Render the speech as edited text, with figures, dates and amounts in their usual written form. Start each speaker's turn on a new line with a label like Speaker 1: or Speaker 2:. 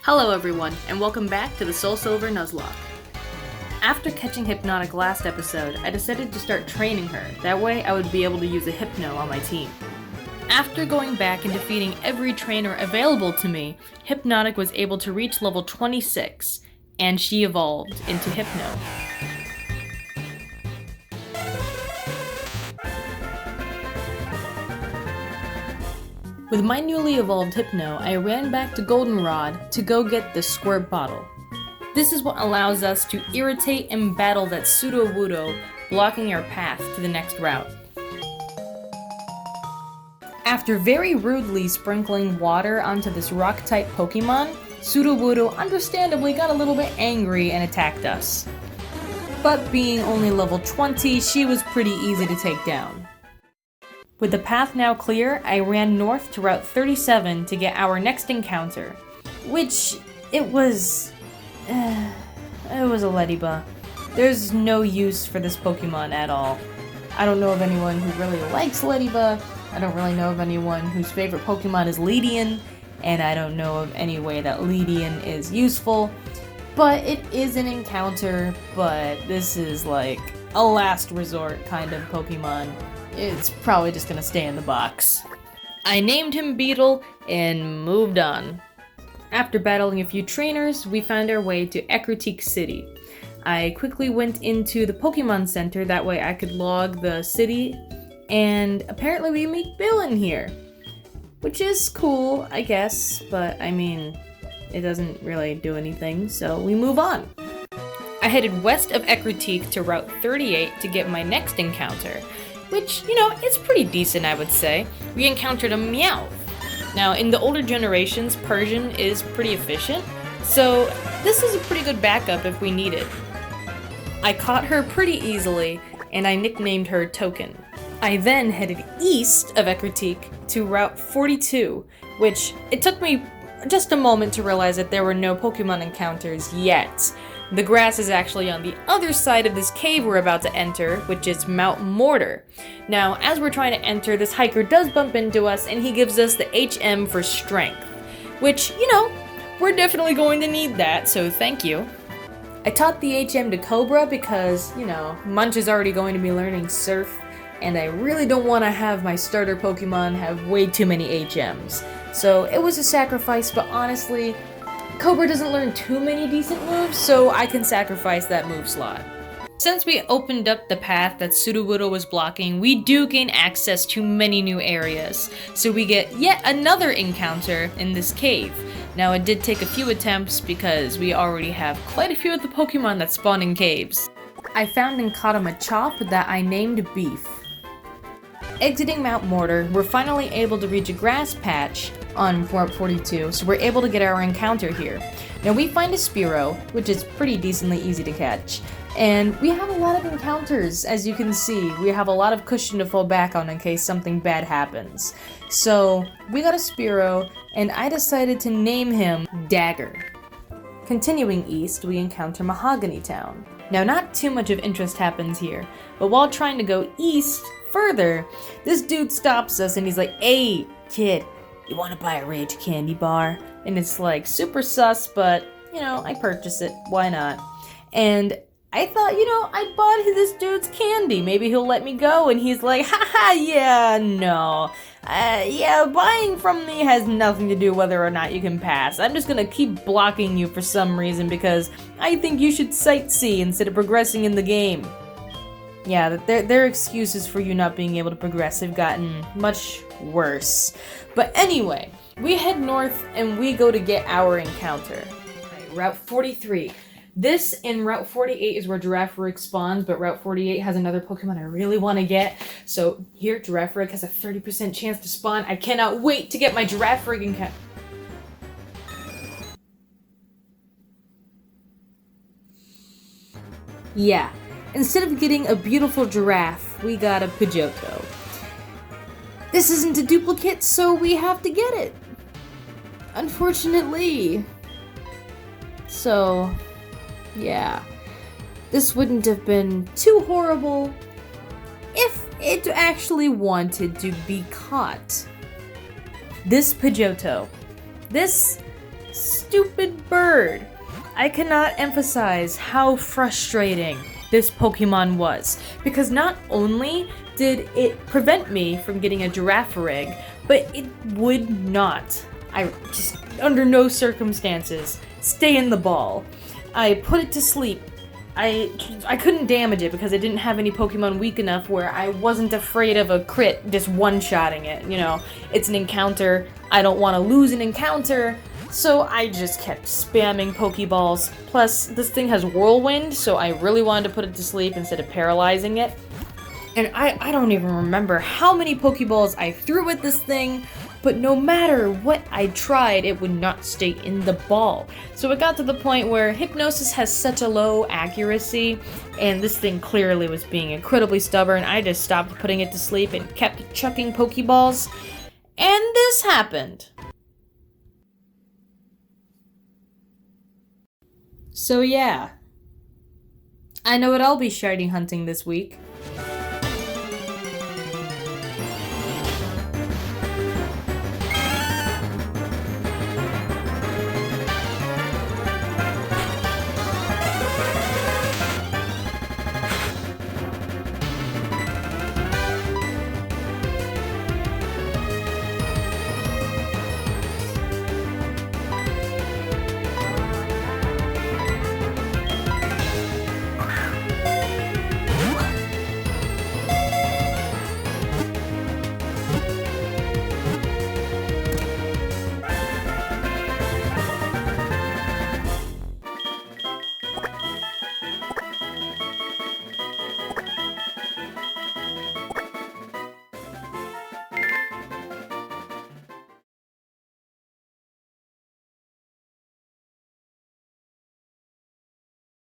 Speaker 1: Hello everyone, and welcome back to the Soul Silver Nuzzlocke. After catching Hypnotic last episode, I decided to start training her, that way I would be able to use a Hypno on my team. After going back and defeating every trainer available to me, Hypnotic was able to reach level 26, and she evolved into Hypno. With my newly evolved Hypno, I ran back to Goldenrod to go get the Squirt Bottle. This is what allows us to irritate and battle that Sudowoodo, blocking our path to the next route. After very rudely sprinkling water onto this rock-type Pokemon, Sudowoodo understandably got a little bit angry and attacked us. But being only level 20, she was pretty easy to take down. With the path now clear, I ran north to Route 37 to get our next encounter, which it was a Leddyba. There's no use for this Pokemon at all. I don't know of anyone who really likes Leddyba, I don't really know of anyone whose favorite Pokemon is Leedian, and I don't know of any way that Leedian is useful, but it is an encounter, but this is like a last resort kind of Pokemon. It's probably just gonna stay in the box. I named him Beetle and moved on. After battling a few trainers, we found our way to Ecruteak City. I quickly went into the Pokemon Center, that way I could log the city, and apparently we meet Bill in here. Which is cool, I guess, but I mean, it doesn't really do anything, so we move on. I headed west of Ecruteak to Route 38 to get my next encounter, which, it's pretty decent, I would say. We encountered a Meowth. Now, in the older generations, Persian is pretty efficient, so this is a pretty good backup if we need it. I caught her pretty easily, and I nicknamed her Token. I then headed east of Ecruteak to Route 42, which it took me just a moment to realize that there were no Pokemon encounters yet. The grass is actually on the other side of this cave we're about to enter, which is Mount Mortar. Now, as we're trying to enter, this hiker does bump into us, and he gives us the HM for strength. Which, we're definitely going to need that, so thank you. I taught the HM to Cobra because, Munch is already going to be learning Surf, and I really don't want to have my starter Pokemon have way too many HMs. So it was a sacrifice, but honestly, Cobra doesn't learn too many decent moves, so I can sacrifice that move slot. Since we opened up the path that Sudowoodo was blocking, we do gain access to many new areas, so we get yet another encounter in this cave. Now, it did take a few attempts because we already have quite a few of the Pokemon that spawn in caves. I found and caught a Machop that I named Beef. Exiting Mount Mortar, we're finally able to reach a grass patch on Route 42, so we're able to get our encounter here. Now we find a Spearow, which is pretty decently easy to catch, and we have a lot of encounters, as you can see. We have a lot of cushion to fall back on in case something bad happens. So we got a Spearow, and I decided to name him Dagger. Continuing east, we encounter Mahogany Town. Now not too much of interest happens here, but while trying to go east further, this dude stops us and he's like, "Hey, kid, you want to buy a Rage candy bar?" And it's like super sus, but I purchase it. Why not? And I thought, I bought this dude's candy. Maybe he'll let me go. And he's like, haha, yeah, no. Buying from me has nothing to do whether or not you can pass. I'm just gonna keep blocking you for some reason because I think you should sightsee instead of progressing in the game. Yeah, their excuses for you not being able to progress have gotten much worse. But anyway, we head north and we go to get our encounter. Route 43. This and Route 48 is where Girafarig spawns, but Route 48 has another Pokemon I really want to get. So here, Girafarig has a 30% chance to spawn. I cannot wait to get my Girafarig encounter. Yeah. Instead of getting a beautiful giraffe, we got a Pidgeotto. This isn't a duplicate, so we have to get it. Unfortunately. So, yeah. This wouldn't have been too horrible if it actually wanted to be caught. This Pidgeotto. This Stupid bird! I cannot emphasize how frustrating this Pokemon was, because not only did it prevent me from getting a Girafarig, but it would not, under no circumstances, stay in the ball. I put it to sleep. I couldn't damage it because I didn't have any Pokemon weak enough where I wasn't afraid of a crit just one-shotting it, It's an encounter, I don't want to lose an encounter, so I just kept spamming Pokeballs. Plus, this thing has Whirlwind, so I really wanted to put it to sleep instead of paralyzing it. And I don't even remember how many Pokeballs I threw at this thing, but no matter what I tried, it would not stay in the ball. So it got to the point where Hypnosis has such a low accuracy, and this thing clearly was being incredibly stubborn. I just stopped putting it to sleep and kept chucking Pokeballs, and this happened. So yeah, I know what I'll be shiny hunting this week.